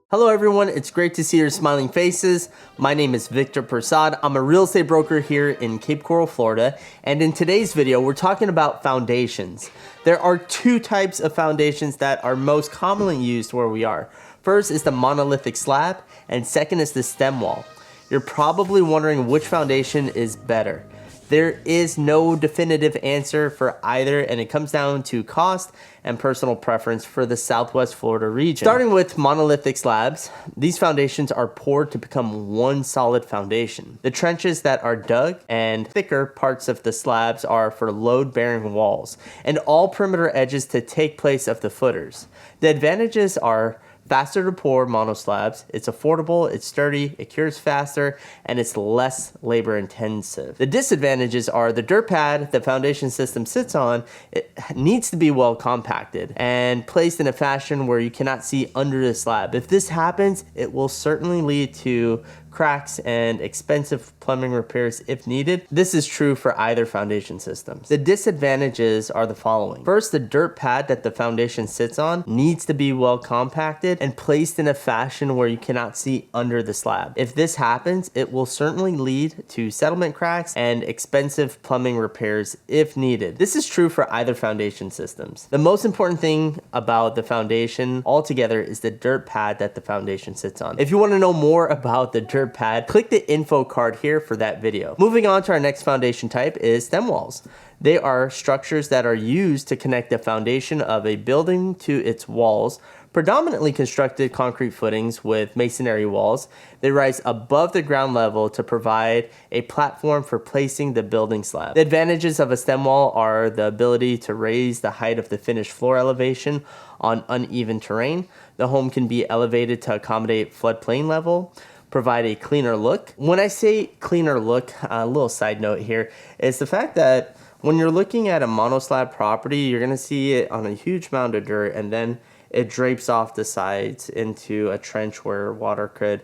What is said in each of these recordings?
Hello everyone, it's great to see your smiling faces. My name is Victor Prasad. I'm a real estate broker here in Cape Coral, Florida, and in today's video, we're talking about foundations. There are two types of foundations that are most commonly used where we are. First is the monolithic slab, and second is the stem wall. You're probably wondering which foundation is better. There is no definitive answer for either, and it comes down to cost and personal preference for the Southwest Florida region. Starting with monolithic slabs, these foundations are poured to become one solid foundation. The trenches that are dug and thicker parts of the slabs are for load-bearing walls, and all perimeter edges to take place of the footers. The advantages are faster to pour monoslabs, it's affordable, it's sturdy, it cures faster, and it's less labor intensive. The disadvantages are the dirt pad the foundation system sits on, it needs to be well compacted and placed in a fashion where you cannot see under the slab. If this happens, it will certainly lead to cracks and expensive plumbing repairs if needed. This is true for either foundation systems. The disadvantages are the following. First, the dirt pad that the foundation sits on needs to be well compacted and placed in a fashion where you cannot see under the slab. If this happens, it will certainly lead to settlement cracks and expensive plumbing repairs if needed. This is true for either foundation systems. The most important thing about the foundation altogether is the dirt pad that the foundation sits on. If you want to know more about the dirt pad, click the info card here for that video. Moving on to our next foundation type is stem walls. They are structures that are used to connect the foundation of a building to its walls, predominantly constructed concrete footings with masonry walls. They rise above the ground level to provide a platform for placing the building slab. The advantages of a stem wall are the ability to raise the height of the finished floor elevation on uneven terrain. The home can be elevated to accommodate floodplain level, provide a cleaner look. When I say cleaner look, a little side note here is the fact that when you're looking at a monoslab property, you're gonna see it on a huge mound of dirt, and then it drapes off the sides into a trench where water could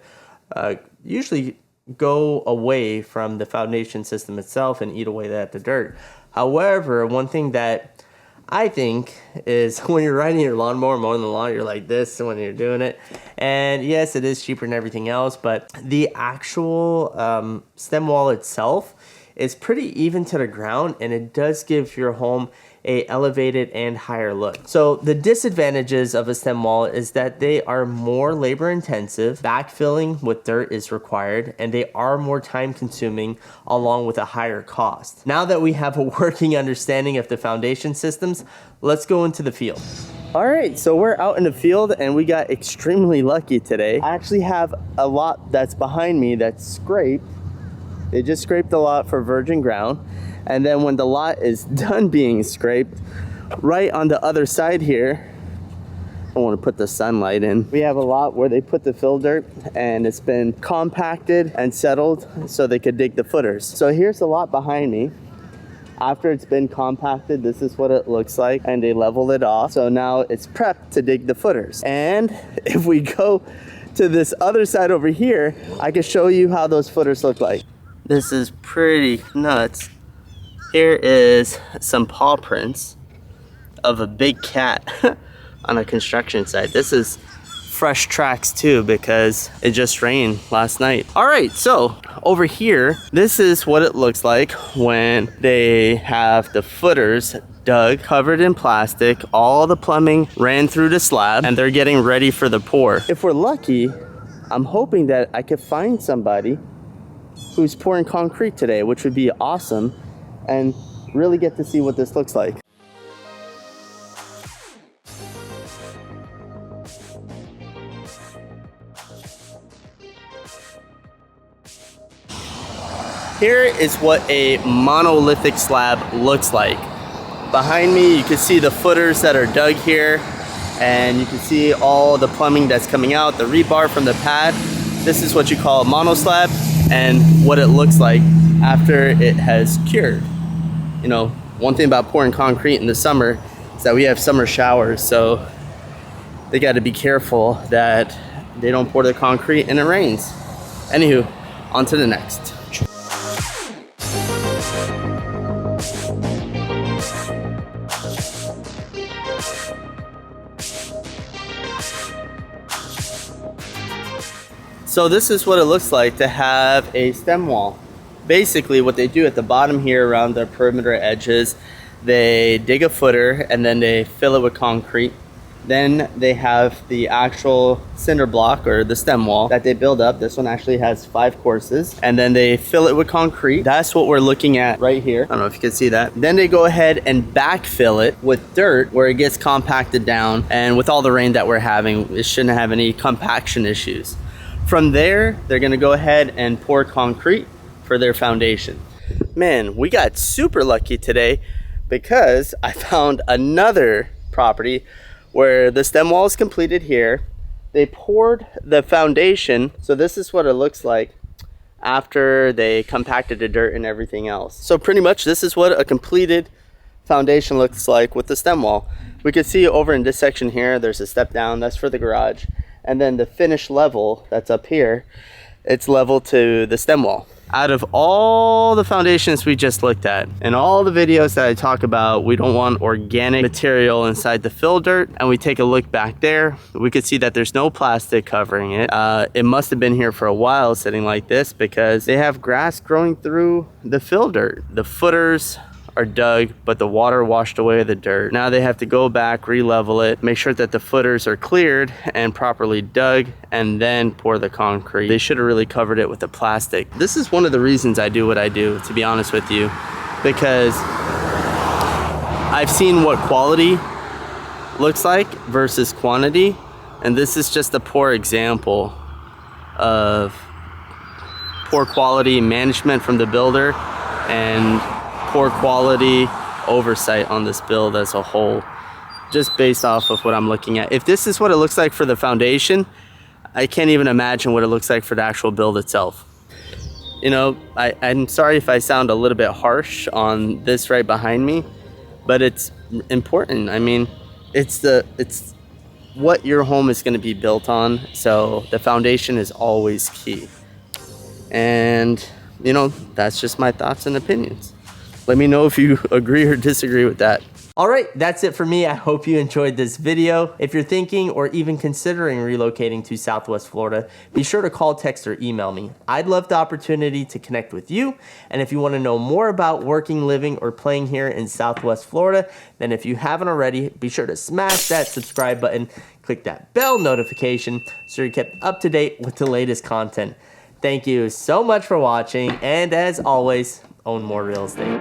usually go away from the foundation system itself and eat away at the dirt. However, one thing that I think is when you're riding your lawnmower, mowing the lawn, you're like this when you're doing it. And yes, it is cheaper than everything else, but the actual stem wall itself is pretty even to the ground, and it does give your home a elevated and higher look. So the disadvantages of a stem wall is that they are more labor intensive, backfilling with dirt is required, and they are more time consuming along with a higher cost. Now that we have a working understanding of the foundation systems, let's go into the field. All right, so we're out in the field and we got extremely lucky today. I actually have a lot that's behind me that's scraped. They just scraped a lot for virgin ground. And then when the lot is done being scraped, right on the other side here, I want to put the sunlight in. We have a lot where they put the fill dirt and it's been compacted and settled so they could dig the footers. So here's the lot behind me. After it's been compacted, this is what it looks like, and they leveled it off. So now it's prepped to dig the footers. And if we go to this other side over here, I can show you how those footers look like. This is pretty nuts. Here is some paw prints of a big cat on a construction site. This is fresh tracks too because it just rained last night. All right, so over here, this is what it looks like when they have the footers dug, covered in plastic. All the plumbing ran through the slab and they're getting ready for the pour. If we're lucky, I'm hoping that I could find somebody who's pouring concrete today, which would be awesome, and really get to see what this looks like. Here is what a monolithic slab looks like. Behind me, you can see the footers that are dug here, and you can see all the plumbing that's coming out, the rebar from the pad. This is what you call a monoslab, and what it looks like after it has cured. You know, one thing about pouring concrete in the summer is that we have summer showers, so they got to be careful that they don't pour the concrete and it rains. Anywho, on to the next. So this is what it looks like to have a stem wall. Basically what they do at the bottom here around the perimeter edges, they dig a footer and then they fill it with concrete. Then they have the actual cinder block or the stem wall that they build up. This one actually has 5 courses, and then they fill it with concrete. That's what we're looking at right here. I don't know if you can see that. Then they go ahead and backfill it with dirt where it gets compacted down, and with all the rain that we're having, it shouldn't have any compaction issues. From there, they're gonna go ahead and pour concrete for their foundation. Man, we got super lucky today because I found another property where the stem wall is completed here. They poured the foundation. So this is what it looks like after they compacted the dirt and everything else. So pretty much this is what a completed foundation looks like with the stem wall. We can see over in this section here, there's a step down, that's for the garage. And then the finished level that's up here, it's level to the stem wall. Out of all the foundations we just looked at and all the videos that I talk about, we don't want organic material inside the fill dirt, and we take a look back there, we could see that there's no plastic covering it. It must have been here for a while sitting like this because they have grass growing through the fill dirt. The footers are dug, but the water washed away the dirt. Now they have to go back, re-level it, make sure that the footers are cleared and properly dug, and then pour the concrete. They should have really covered it with the plastic. This is one of the reasons I do what I do, to be honest with you, because I've seen what quality looks like versus quantity, and this is just a poor example of poor quality management from the builder and poor quality oversight on this build as a whole, just based off of what I'm looking at. If this is what it looks like for the foundation, I can't even imagine what it looks like for the actual build itself. You know, I'm sorry if I sound a little bit harsh on this right behind me, but it's important. I mean, it's what your home is going to be built on, so the foundation is always key. And you know, that's just my thoughts and opinions. Let me know if you agree or disagree with that. All right, that's it for me. I hope you enjoyed this video. If you're thinking or even considering relocating to Southwest Florida, be sure to call, text, or email me. I'd love the opportunity to connect with you. And if you want to know more about working, living, or playing here in Southwest Florida, then if you haven't already, be sure to smash that subscribe button, click that bell notification so you're kept up to date with the latest content. Thank you so much for watching, and as always, own more real estate.